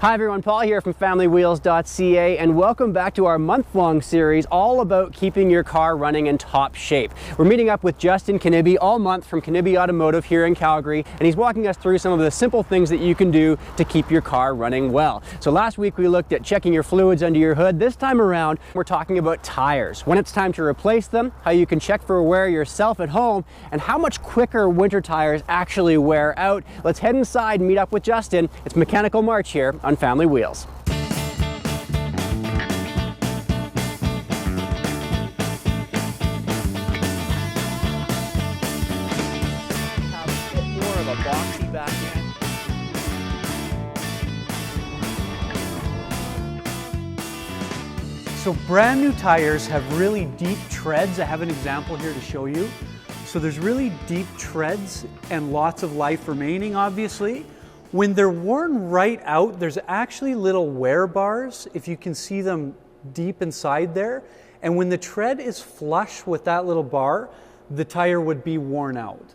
Hi everyone, Paul here from familywheels.ca, and welcome back to our month-long series all about keeping your car running in top shape. We're meeting up with Justin Knibbe all month from Knibbe Automotive here in Calgary, and he's walking us through some of the simple things that you can do to keep your car running well. So last week we looked at checking your fluids under your hood. This time around we're talking about tires, when it's time to replace them, how you can check for wear yourself at home, and how much quicker winter tires actually wear out. Let's head inside and meet up with Justin. It's Mechanical March here on Family Wheels. Have a bit more of a boxy back end. So brand new tires have really deep treads. I have an example here to show you. So there's really deep treads and lots of life remaining, obviously. When they're worn right out, there's actually little wear bars, if you can see them deep inside there. And when the tread is flush with that little bar, the tire would be worn out.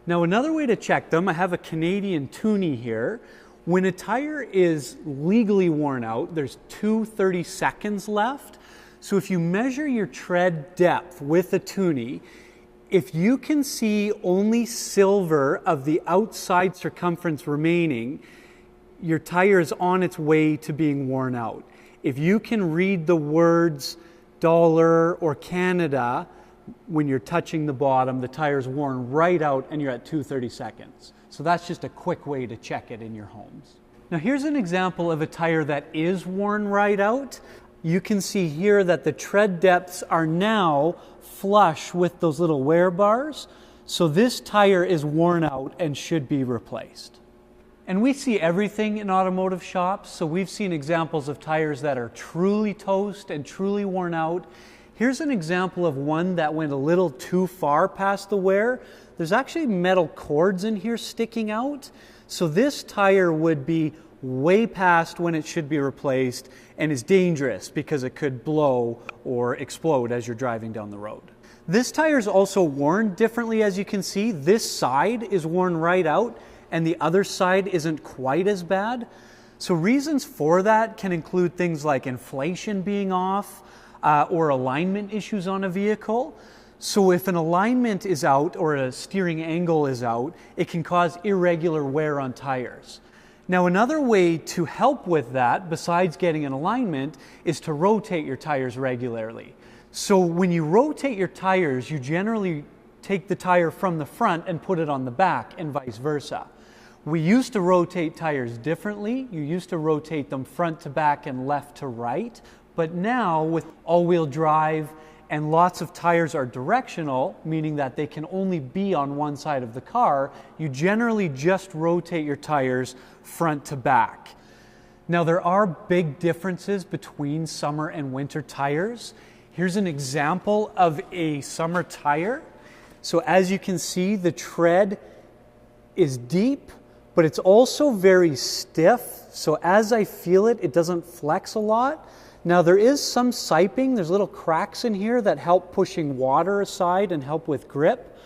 Now another way to check them, I have a Canadian toonie here. When a tire is legally worn out, there's 2 seconds left. So if you measure your tread depth with a toonie, if you can see only silver of the outside circumference remaining, your tire is on its way to being worn out. If you can read the words dollar or Canada when you're touching the bottom, the tire's worn right out and you're at 2 seconds. So that's just a quick way to check it in your homes. Now here's an example of a tire that is worn right out. You can see here that the tread depths are now flush with those little wear bars. So this tire is worn out and should be replaced. And we see everything in automotive shops. So we've seen examples of tires that are truly toast and truly worn out. Here's an example of one that went a little too far past the wear. There's actually metal cords in here sticking out. So this tire would be way past when it should be replaced and is dangerous because it could blow or explode as you're driving down the road. This tire is also worn differently, as you can see. This side is worn right out and the other side isn't quite as bad. So reasons for that can include things like inflation being off or alignment issues on a vehicle. So if an alignment is out or a steering angle is out, it can cause irregular wear on tires. Now another way to help with that, besides getting an alignment, is to rotate your tires regularly. So when you rotate your tires, you generally take the tire from the front and put it on the back and vice versa. We used to rotate tires differently. You used to rotate them front to back and left to right. But now with all-wheel drive and lots of tires are directional, meaning that they can only be on one side of the car, you generally just rotate your tires front to back. Now there are big differences between summer and winter tires. Here's an example of a summer tire. So as you can see, the tread is deep, but it's also very stiff. So as I feel it, it doesn't flex a lot. Now there is some siping, there's little cracks in here that help pushing water aside and help with grip.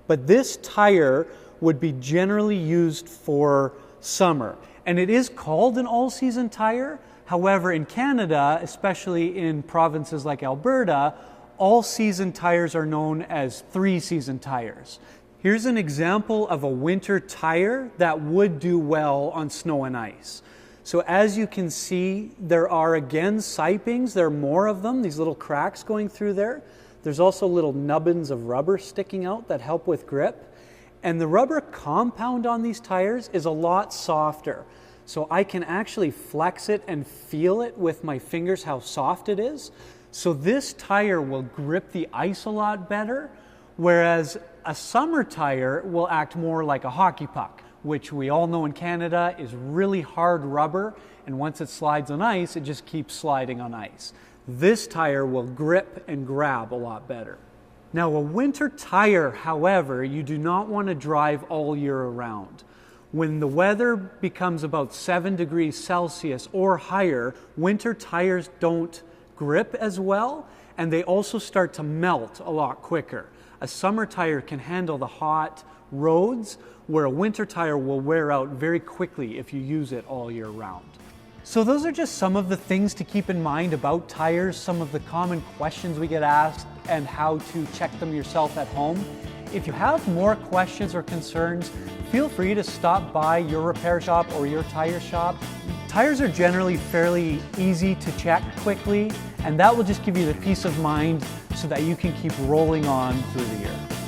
But this tire would be generally used for summer. And it is called an all-season tire. However, in Canada, especially in provinces like Alberta, all-season tires are known as three-season tires. Here's an example of a winter tire that would do well on snow and ice. So as you can see, there are again sipings. There are more of them, these little cracks going through there. There's also little nubbins of rubber sticking out that help with grip. And the rubber compound on these tires is a lot softer. So I can actually flex it and feel it with my fingers how soft it is. So this tire will grip the ice a lot better, whereas a summer tire will act more like a hockey puck, which we all know in Canada is really hard rubber, and once it slides on ice, it just keeps sliding on ice. This tire will grip and grab a lot better. Now a winter tire, however, you do not want to drive all year around. When the weather becomes about 7 degrees Celsius or higher, winter tires don't grip as well, and they also start to melt a lot quicker. A summer tire can handle the hot roads, where a winter tire will wear out very quickly if you use it all year round. So those are just some of the things to keep in mind about tires, some of the common questions we get asked, and how to check them yourself at home. If you have more questions or concerns, feel free to stop by your repair shop or your tire shop. Tires are generally fairly easy to check quickly, and that will just give you the peace of mind so that you can keep rolling on through the year.